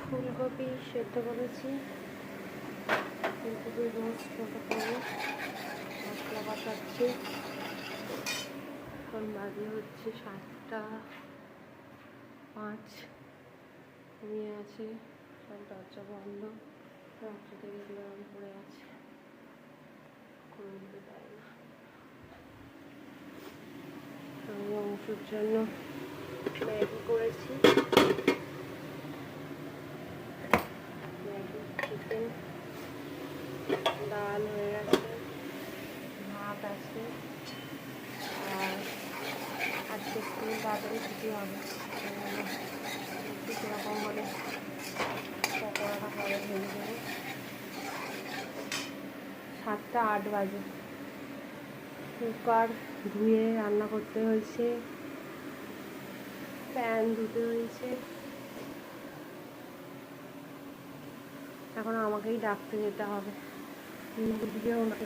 ফুলকপি সেদ্ধ করেছি, ফুলকপির রোস্ট ওটা করবো, মশলা কষাচ্ছি। এখন বাজে হচ্ছে 7:05। ঘুমিয়ে আছে, সব দরজা বন্ধ, রাত্রি থেকে গরম পড়ে আছে, ঘুমোতে দেয় না। আমি অংশুর জন্য ম্যাগি করেছি, ম্যাগি চিকেন, ডাল হয়ে গেছে, ভাত আছে, আর আজকে একটু তাড়াতাড়ি ছুটি হবে, একটু সেরকম হলে পকোড়াটা পরে ভেজে দেবো। 7:08 বাজে। কুকার ধুয়ে রান্না করতে হয়েছে, প্যান ধুতে হয়েছে, এখন আমাকেই ডাকতে যেতে হবে, দিকেও না।